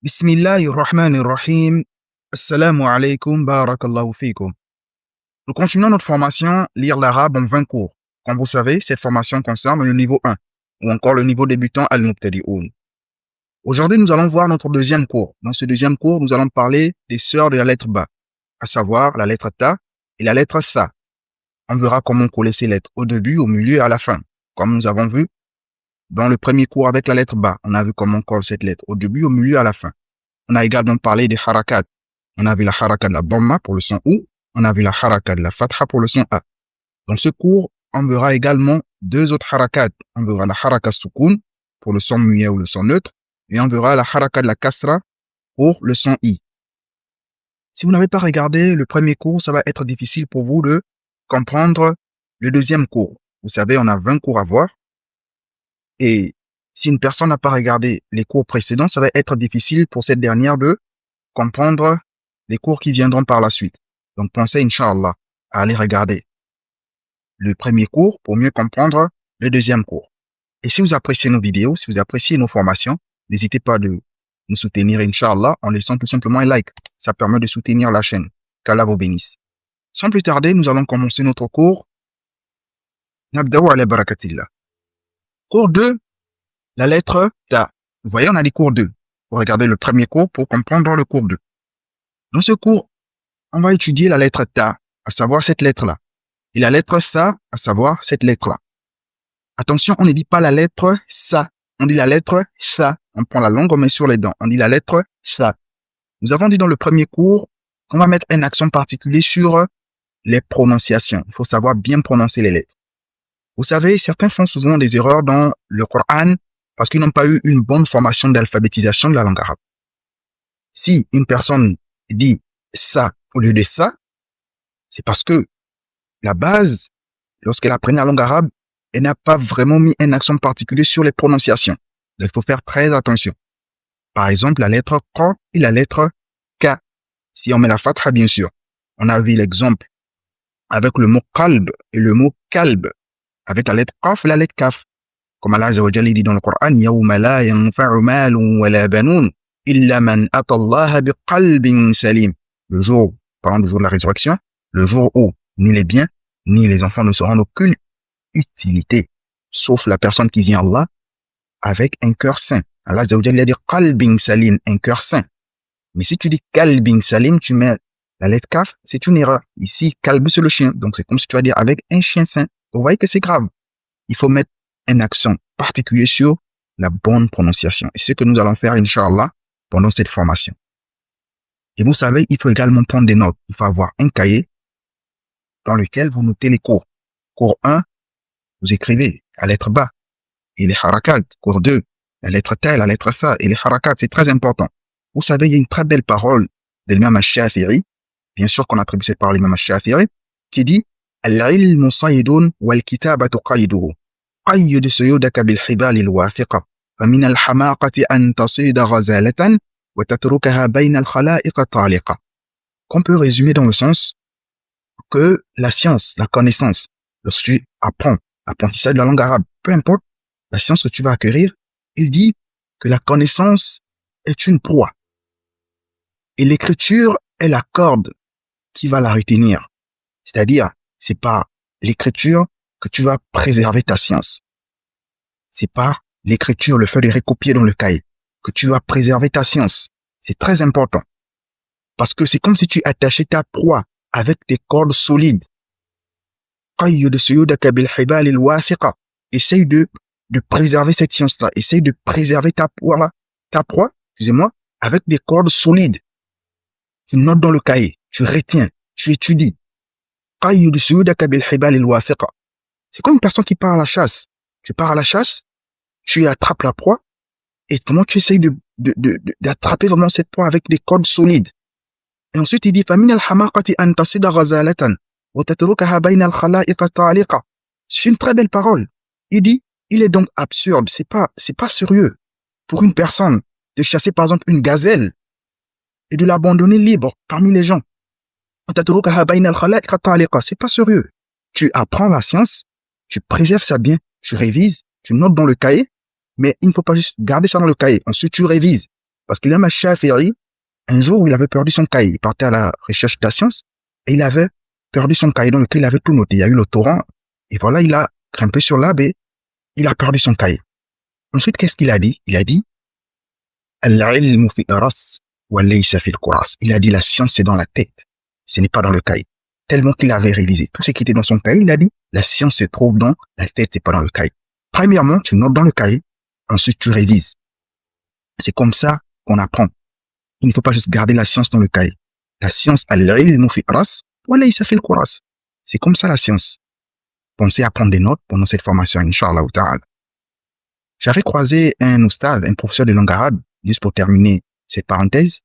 Bismillahirrahmanirrahim. Assalamu alaikum, barakallahu fikum. Nous continuons notre formation Lire l'arabe en 20 cours. Comme vous savez, cette formation concerne le niveau 1 ou encore le niveau débutant al-Mubtadi'oun. Aujourd'hui, nous allons voir notre deuxième cours. Dans ce deuxième cours, nous allons parler des sœurs de la lettre Ba, à savoir la lettre Ta et la lettre Tha. On verra comment coller ces lettres au début, au milieu et à la fin. Comme nous avons vu dans le premier cours avec la lettre Ba, on a vu comment on colle cette lettre au début, au milieu et à la fin. On a également parlé des harakat. On a vu la haraka de la dhamma pour le son OU. On a vu la haraka de la fatha pour le son A. Dans ce cours, on verra également deux autres harakat. On verra la haraka soukoun pour le son muet ou le son neutre. Et on verra la haraka de la kasra pour le son I. Si vous n'avez pas regardé le premier cours, ça va être difficile pour vous de comprendre le deuxième cours. Vous savez, on a 20 cours à voir. Et si une personne n'a pas regardé les cours précédents, ça va être difficile pour cette dernière de comprendre les cours qui viendront par la suite. Donc, pensez, Inch'Allah, à aller regarder le premier cours pour mieux comprendre le deuxième cours. Et si vous appréciez nos vidéos, si vous appréciez nos formations, n'hésitez pas de nous soutenir, Inch'Allah, en laissant tout simplement un like. Ça permet de soutenir la chaîne. Qu'Allah vous bénisse. Sans plus tarder, nous allons commencer notre cours. Nabda'u ala barakatillah. Cours 2. La lettre Ta. Vous voyez, on a des cours 2. Vous regardez le premier cours pour comprendre le cours 2. Dans ce cours, on va étudier la lettre Ta, à savoir cette lettre-là. Et la lettre Tha, à savoir cette lettre-là. Attention, on ne dit pas la lettre Sa. On dit la lettre Tha. On prend la langue, on met sur les dents. On dit la lettre Tha. Nous avons dit dans le premier cours qu'on va mettre un accent particulier sur les prononciations. Il faut savoir bien prononcer les lettres. Vous savez, certains font souvent des erreurs dans le Coran parce qu'ils n'ont pas eu une bonne formation d'alphabétisation de la langue arabe. Si une personne dit ça au lieu de ça, c'est parce que la base, lorsqu'elle apprenait la langue arabe, elle n'a pas vraiment mis un accent particulier sur les prononciations. Donc, il faut faire très attention. Par exemple, la lettre Q et la lettre K. Si on met la fatha, bien sûr. On a vu l'exemple avec le mot qalb et le mot kalb. Avec la lettre Qaf et la lettre Kaf. Comme Allah Azza wa Jalla dit dans le Coran, يَوْمَ لَا يَنْفَعُ مَالٌ وَلَا بَنُونَ إِلَّا مَنْ أَتَى اللَّهَ بِقَلْبٍ سَلِيمٍ. Le jour, parlant du jour de la résurrection, le jour où ni les biens, ni les enfants ne seront d'aucune utilité, sauf la personne qui vient à Allah avec un cœur sain. Allah Azza wa Jalla dit qalbin salim, un cœur sain. Mais si tu dis qalbin salim, tu mets la lettre Kaf, c'est une erreur. Ici, kalb, c'est le chien. Donc, c'est comme si tu vas dire avec un chien sain. Vous voyez que c'est grave. Il faut mettre un accent particulier sur la bonne prononciation. Et c'est ce que nous allons faire, Inch'Allah, pendant cette formation. Et vous savez, il faut également prendre des notes. Il faut avoir un cahier dans lequel vous notez les cours. Cours 1, vous écrivez la lettre Ba et les harakat. Cours 2, la lettre Ta et la lettre Tha et les harakat. C'est très important. Vous savez, il y a une très belle parole de l'imam al-Shafi'i, bien sûr qu'on attribue cette parole à l'imam al-Shafi'i, qui dit العلم صيد والكتابة قيده قيد سيودك بالحبال الواثقة فمن الحماقة أن تصيد غزالة وتتركها بين الخلائق طالقة. Qu'on peut résumer dans le sens que la science, la connaissance, lorsque tu apprends l'apprentissage de la langue arabe, peu importe la science que tu vas acquérir, il dit que la connaissance est une proie et l'écriture est la corde qui va la retenir. C'est-à-dire, c'est pas l'écriture que tu vas préserver ta science. C'est pas l'écriture, le fait de recopier dans le cahier, que tu vas préserver ta science. C'est très important. Parce que c'est comme si tu attachais ta proie avec des cordes solides. Essaye de préserver cette science-là. Essaye de préserver ta proie, excusez-moi, avec des cordes solides. Tu notes dans le cahier, tu retiens, tu étudies. C'est comme une personne qui part à la chasse. Tu pars à la chasse, tu attrapes la proie, et comment tu essayes d'attraper vraiment cette proie avec des cordes solides. Et ensuite, il dit, c'est une très belle parole. Il dit, il est donc absurde, c'est pas sérieux pour une personne de chasser par exemple une gazelle et de l'abandonner libre parmi les gens. C'est pas sérieux. Tu apprends la science, tu préserves ça bien, tu révises, tu notes dans le cahier, mais il ne faut pas juste garder ça dans le cahier. Ensuite, tu révises. Parce que l'imam Shafi'i, un jour, il avait perdu son cahier. Il partait à la recherche de la science et il avait perdu son cahier dans lequel il avait tout noté. Il y a eu le torrent et voilà, il a grimpé sur l'arbre et il a perdu son cahier. Ensuite, qu'est-ce qu'il a dit? Il a dit Al-ilmu fi ras wa laysa fil kuras. Il a dit la science c'est dans la tête, ce n'est pas dans le cahier. Tellement qu'il avait révisé tout ce qui était dans son cahier, il a dit la science se trouve dans la tête, c'est pas dans le cahier. Premièrement, tu notes dans le cahier, ensuite tu révises. C'est comme ça qu'on apprend. Il ne faut pas juste garder la science dans le cahier. La science, al-ilmu fi ras wa laysa fil kuras. C'est comme ça la science. Pensez à prendre des notes pendant cette formation, Inch'Allah ta'ala. J'avais croisé un oustad, un professeur de langue arabe, juste pour terminer cette parenthèse.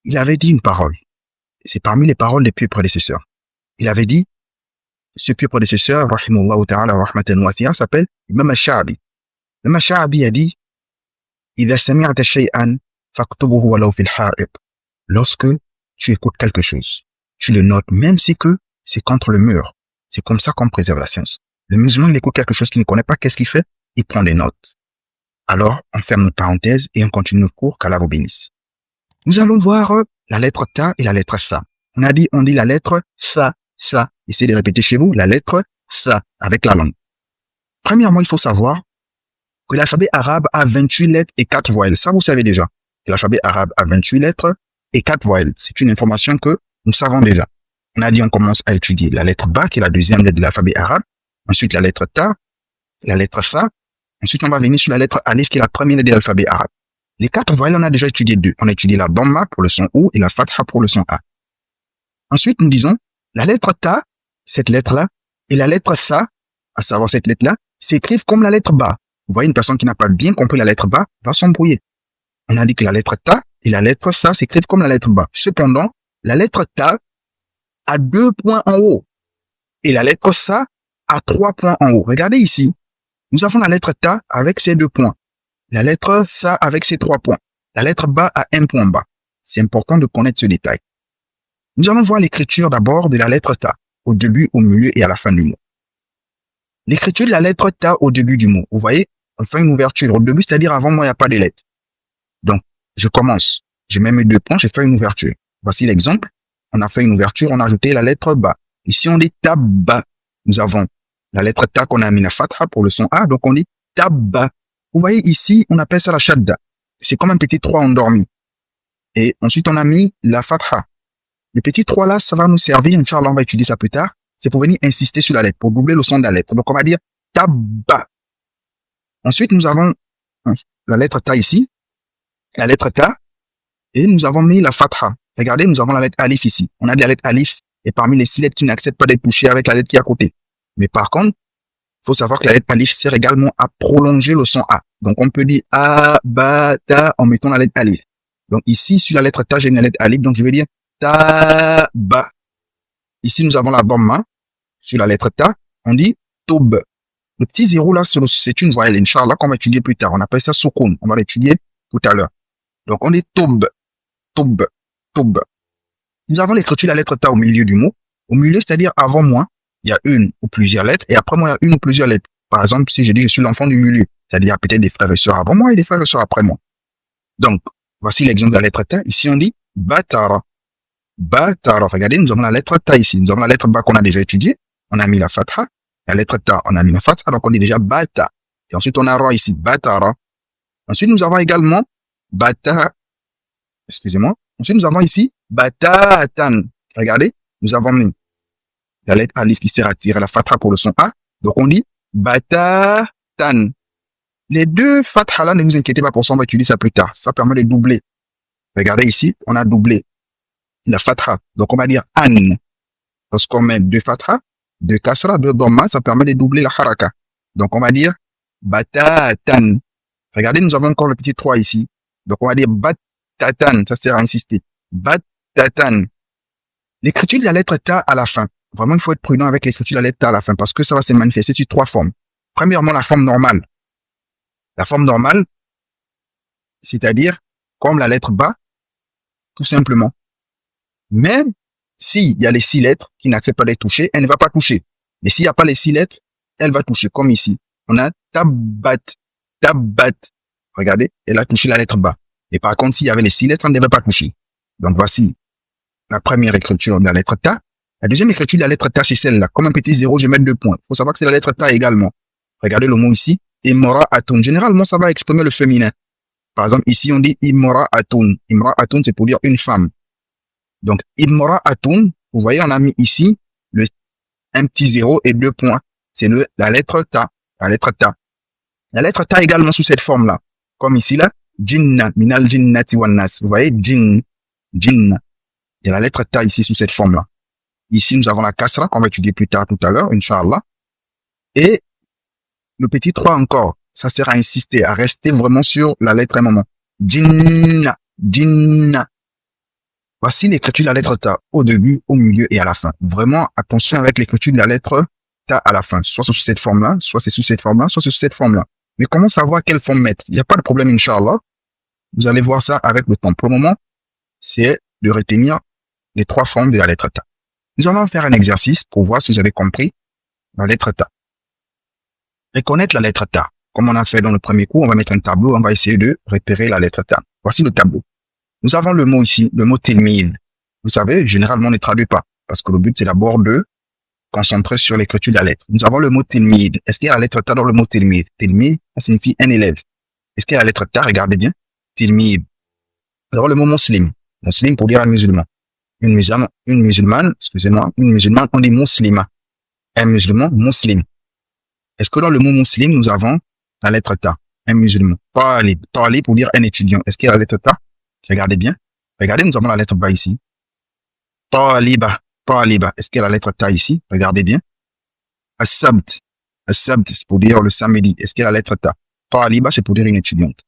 Il avait dit une parole. C'est parmi les paroles des pieux prédécesseurs. Il avait dit, ce pieux prédécesseur, rahimahullah ta'ala, rahmatan wasi'a, s'appelle Imam al-Sha'bi. Imam al-Sha'bi a dit, إذا سمعت شيئا فاكتبه ولو في الحائط. Lorsque tu écoutes quelque chose, tu le notes, même si que c'est contre le mur. C'est comme ça qu'on préserve la science. Le musulman, il écoute quelque chose qu'il ne connaît pas, qu'est-ce qu'il fait? Il prend des notes. Alors, on ferme notre parenthèse et on continue notre cours, qu'Allah vous bénisse. Nous allons voir la lettre Ta et la lettre Tha. On dit la lettre Tha, Tha. Essayez de répéter chez vous, la lettre Tha, avec la langue. Premièrement, il faut savoir que l'alphabet arabe a 28 lettres et 4 voyelles. Ça, vous savez déjà. Que l'alphabet arabe a 28 lettres et 4 voyelles. C'est une information que nous savons déjà. On a dit, on commence à étudier la lettre Ba, qui est la deuxième lettre de l'alphabet arabe. Ensuite, la lettre Ta, la lettre Tha. Ensuite, on va venir sur la lettre Alif, qui est la première lettre de l'alphabet arabe. Les 4 voyelles, on a déjà étudié 2. On a étudié la Dhamma pour le son O et la Fatha pour le son A. Ensuite, nous disons, la lettre Ta, cette lettre-là, et la lettre Tha, à savoir cette lettre-là, s'écrivent comme la lettre Ba. Vous voyez, une personne qui n'a pas bien compris la lettre Ba va s'embrouiller. On a dit que la lettre Ta et la lettre Tha s'écrivent comme la lettre Ba. Cependant, la lettre Ta a 2 points en haut et la lettre Tha a 3 points en haut. Regardez ici. Nous avons la lettre Ta avec ses 2 points. La lettre Tha avec ses 3 points. La lettre Ba a 1 point bas. C'est important de connaître ce détail. Nous allons voir l'écriture d'abord de la lettre Ta, au début, au milieu et à la fin du mot. L'écriture de la lettre Ta au début du mot. Vous voyez, on fait une ouverture au début, c'est-à-dire avant moi, il n'y a pas de lettre. Donc, je commence. Je mets mes 2 points, je fais une ouverture. Voici l'exemple. On a fait une ouverture, on a ajouté la lettre Ba. Ici, on dit Tabba. Nous avons la lettre Ta qu'on a mis la Fatha pour le son A, donc on dit Tabba. Vous voyez ici, on appelle ça la Shadda. C'est comme un petit 3 endormi. Et ensuite, on a mis la Fatha. Le petit 3 là, ça va nous servir, Inch'Allah, on va étudier ça plus tard. C'est pour venir insister sur la lettre, pour doubler le son de la lettre. Donc, on va dire Tabba. Ensuite, nous avons la lettre Ta ici, la lettre Ta, et nous avons mis la Fatha. Regardez, nous avons la lettre Alif ici. On a des lettres Alif, et parmi les 6 lettres qui n'acceptent pas d'être touchées avec la lettre qui est à côté. Mais par contre, il faut savoir que la lettre Alif sert également à prolonger le son A. Donc, on peut dire A, Ba, Ta en mettant la lettre Alif. Donc, ici, sur la lettre Ta, j'ai une lettre Alif, donc je vais dire Ta, Ba. Ici, nous avons la Dhamma. Sur la lettre Ta, on dit Toub. Le petit 0 là, c'est une voyelle, Inch'Allah, qu'on va étudier plus tard. On appelle ça Sukun. On va l'étudier tout à l'heure. Donc, on dit Toub, Toub, Toub. Nous avons l'écriture de la lettre Ta au milieu du mot. Au milieu, c'est-à-dire avant moi, il y a une ou plusieurs lettres, et après moi, il y a une ou plusieurs lettres. Par exemple, si je dis je suis l'enfant du milieu, c'est-à-dire il y a peut-être des frères et sœurs avant moi et des frères et sœurs après moi. Donc, voici l'exemple de la lettre Ta. Ici, on dit Batara. Batara. Regardez, nous avons la lettre Ta ici. Nous avons la lettre Ba qu'on a déjà étudiée. On a mis la Fatha. La lettre Ta, on a mis la Fatha. Donc, on dit déjà Bata. Et ensuite, on a Ra ici. Batara. Ensuite, nous avons également Bata. Excusez-moi. Ensuite, nous avons ici Batatan. Regardez, nous avons mis la lettre Alif qui sert à tirer la Fatha pour le son A. Donc, on dit Batatan. Les 2 Fatha là, ne vous inquiétez pas pour ça, on va étudier ça plus tard. Ça permet de doubler. Regardez ici, on a doublé la Fatha. Donc, on va dire An. Lorsqu'on met 2 Fatha, 2 Kasra, 2 Dhamma, ça permet de doubler la Haraka. Donc, on va dire Batatan. Regardez, nous avons encore le petit 3 ici. Donc, on va dire Batatan. Ça sert à insister. Batatan. L'écriture de la lettre Ta à la fin. Vraiment, il faut être prudent avec l'écriture de la lettre Ta à la fin parce que ça va se manifester sur 3 formes. Premièrement, la forme normale. La forme normale, c'est-à-dire comme la lettre Ba, tout simplement. Mais s'il y a les 6 lettres qui n'acceptent pas d'être touchées, elle ne va pas toucher. Mais s'il n'y a pas les 6 lettres, elle va toucher. Comme ici, on a Tabbat, Tabbat. Regardez, elle a touché la lettre Ba. Et par contre, s'il y avait les 6 lettres, on ne devait pas toucher. Donc voici la première écriture de la lettre ta. La deuxième écriture de la lettre ta, c'est celle-là. Comme un petit zéro, je vais mettre 2 points. Il faut savoir que c'est la lettre ta également. Regardez le mot ici. Imra atun. Généralement, ça va exprimer le féminin. Par exemple, ici, on dit imra atun. Imra atun, c'est pour dire une femme. Donc, imra atun, vous voyez, on a mis ici un petit zéro et 2 points. C'est la lettre ta. La lettre ta. La lettre ta également sous cette forme-là. Comme ici, là. Jinna, minal jinnati wan nas. Vous voyez, jinn. Il y a la lettre ta ici sous cette forme-là. Ici, nous avons la kasra qu'on va étudier plus tard tout à l'heure, Inch'Allah. Et le petit 3 encore, ça sert à insister, à rester vraiment sur la lettre à un moment. Jinna. Voici l'écriture de la lettre ta au début, au milieu et à la fin. Vraiment, attention avec l'écriture de la lettre ta à la fin. Soit c'est sous cette forme-là, soit c'est sous cette forme-là, soit c'est sous cette forme-là. Mais comment savoir quelle forme mettre? Il n'y a pas de problème, Inch'Allah. Vous allez voir ça avec le temps. Pour le moment, c'est de retenir les 3 formes de la lettre ta. Nous allons faire un exercice pour voir si vous avez compris la lettre ta. Reconnaître la lettre ta. Comme on a fait dans le premier cours, on va mettre un tableau, on va essayer de repérer la lettre ta. Voici le tableau. Nous avons le mot ici, le mot tilmid. Vous savez, généralement, on ne traduit pas, parce que le but, c'est d'abord de concentrer sur l'écriture de la lettre. Nous avons le mot tilmid. Est-ce qu'il y a la lettre ta dans le mot tilmid? Tilmid, ça signifie un élève. Est-ce qu'il y a la lettre ta? Regardez bien. Tilmid. Nous avons le mot muslim. Muslim pour dire un musulman. Une musulmane, excusez-moi, une musulmane, on dit muslima. Un musulman, muslim. Est-ce que dans le mot muslim, nous avons la lettre ta? Un musulman. Talib pour dire un étudiant. Est-ce qu'il y a la lettre ta? Regardez bien. Regardez, nous avons la lettre ba ici. Taliba. Est-ce qu'il y a la lettre ta ici? Regardez bien. As-sabt, c'est pour dire le samedi. Est-ce qu'il y a la lettre ta? Taliba, c'est pour dire une étudiante.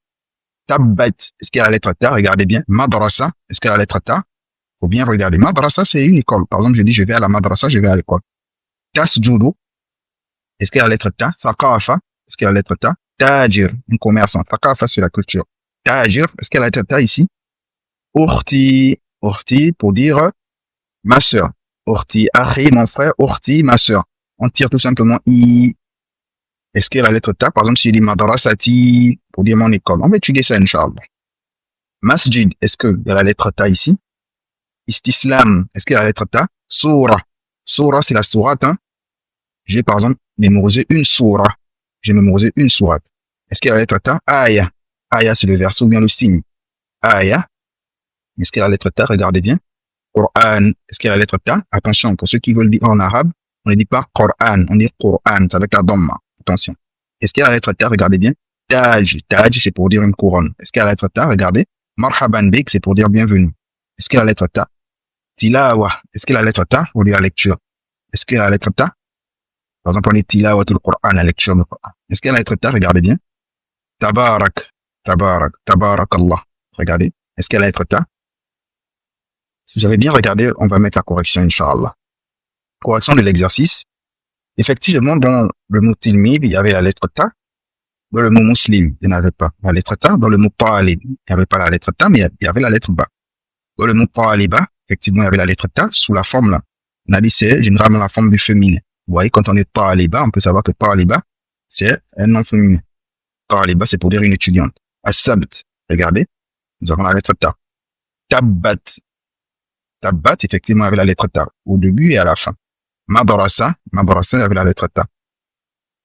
Tabbat, est-ce qu'il y a la lettre ta? Regardez bien. Madrasa, est-ce qu'il y a la lettre ta? Faut bien regarder. Madrasa, c'est une école. Par exemple, je dis, je vais à la madrasa, je vais à l'école. Tasjudu, est-ce qu'il y a la lettre ta? Thaqafa, est-ce qu'il y a la lettre ta? Tajir, un commerçant. Thaqafa, c'est la culture. Tajir, est-ce qu'il y a la lettre ta ici? Urti pour dire ma sœur. Urti, akhi, mon frère. Urti, ma sœur. On tire tout simplement i. Est-ce qu'il y a la lettre ta? Par exemple, si je dis madrasati pour dire mon école. On va étudier ça, Inch'Allah. Masjid, est-ce qu'il y a la lettre ta ici? Istislam, est-ce qu'il y a la lettre ta? Sourah, c'est la sourate. Hein? J'ai par exemple mémorisé une sourate. Est-ce qu'il y a la lettre ta? Aya, c'est le verset ou bien le signe. Aya, est-ce qu'il y a la lettre ta? Regardez bien. Qur'an, est-ce qu'il y a la lettre ta? Attention, pour ceux qui veulent dire en arabe, on ne dit pas Qur'an, on dit Qur'an, c'est avec la dhamma. Attention. Est-ce qu'il y a la lettre ta? Regardez bien. Taj, c'est pour dire une couronne. Est-ce qu'il y a la lettre ta? Regardez. Marhaban bik, c'est pour dire bienvenue. Est-ce qu'il y a la lettre ta? Tilawa, est-ce qu'il y a la lettre ta? Pour dire la lecture. Est-ce qu'il y a la lettre ta? Par exemple, on dit tilawa tout le Qur'an, la lecture du Qur'an. Est-ce qu'il y a la lettre ta? Regardez bien. Tabarak, Allah. Regardez. Est-ce qu'il y a la lettre ta? Si vous avez bien regardé, on va mettre la correction, Inch'Allah. Correction de l'exercice. Effectivement, dans le mot tilmid, il y avait la lettre ta. Dans le mot muslim, il n'y avait pas la lettre ta. Dans le mot talib, il n'y avait pas la lettre ta, mais il y avait la lettre ba. Dans le mot taliba, effectivement, il y avait la lettre ta sous la forme là. On a dit c'est généralement la forme du féminin. Vous voyez, quand on est taliba, on peut savoir que taliba, c'est un nom féminin. Taliba, c'est pour dire une étudiante. As-sabt, regardez, nous avons la lettre ta. Tabbat, effectivement, il y avait la lettre ta au début et à la fin. Madrasa, il y avait la lettre ta.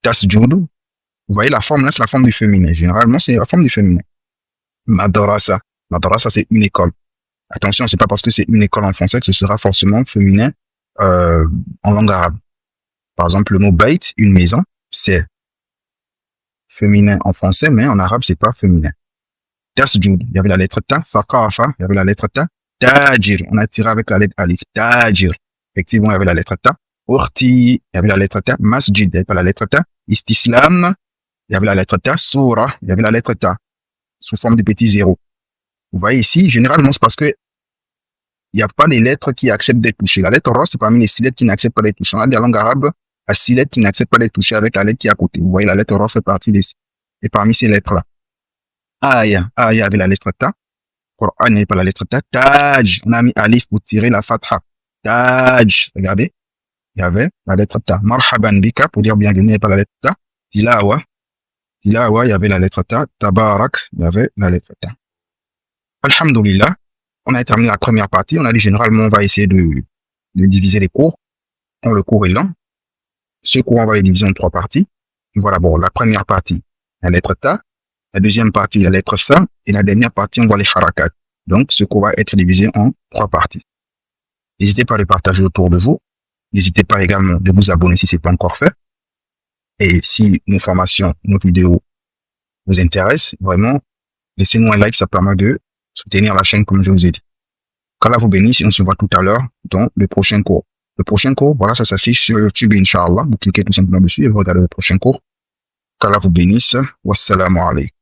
Tasjudu, vous voyez la forme là, c'est la forme du féminin. Généralement, c'est la forme du féminin. Madrasa, c'est une école. Attention, c'est pas parce que c'est une école en français que ce sera forcément féminin en langue arabe. Par exemple, le mot bait, une maison, c'est féminin en français, mais en arabe, c'est pas féminin. Tasjud, il y avait la lettre ta. Thaqafa, il y avait la lettre ta. Tajir, on a tiré avec la lettre alif. Tajir, effectivement, il y avait la lettre ta. Urti, il y avait la lettre ta. Masjid, il n'y avait pas la lettre ta. Istislam, il y avait la lettre ta. Sourah, il y avait la lettre ta. Sous forme de petit zéro. Vous voyez ici, généralement, c'est parce que il n'y a pas les lettres qui acceptent d'être touchées. La lettre ra, c'est parmi les 6 lettres qui n'acceptent pas d'être touchées. On a des langues arabes à 6 lettres qui n'acceptent pas d'être touchées avec la lettre qui est à côté. Vous voyez, la lettre ra fait partie des 6. Et parmi ces lettres-là. Aya avait la lettre ta. Qur'an n'avait pas la lettre ta. Taj, on a mis alif pour tirer la fatha. Taj, regardez. Il y avait la lettre ta. Marhaban bika pour dire bienvenue, il n'y avait pas la lettre ta. Tilawa, il y avait la lettre ta. Tabarak, il y avait la lettre ta. Alhamdulillah, on a terminé la première partie. On a dit généralement, on va essayer de diviser les cours. Quand le cours est lent, ce cours, on va les diviser en 3 parties. Voilà, bon, la première partie, la lettre Ta. La deuxième partie, la lettre Fa. Et la dernière partie, on voit les harakat. Donc, ce cours va être divisé en 3 parties. N'hésitez pas à le partager autour de vous. N'hésitez pas également de vous abonner si ce n'est pas encore fait. Et si nos formations, nos vidéos vous intéressent, vraiment, laissez-nous un like, ça permet de soutenir la chaîne comme je vous ai dit. Qu'Allah vous bénisse et on se voit tout à l'heure dans le prochain cours. Le prochain cours, voilà, ça s'affiche sur YouTube, Inch'Allah. Vous cliquez tout simplement dessus et vous regardez le prochain cours. Qu'Allah vous bénisse. Wassalamu alaikum.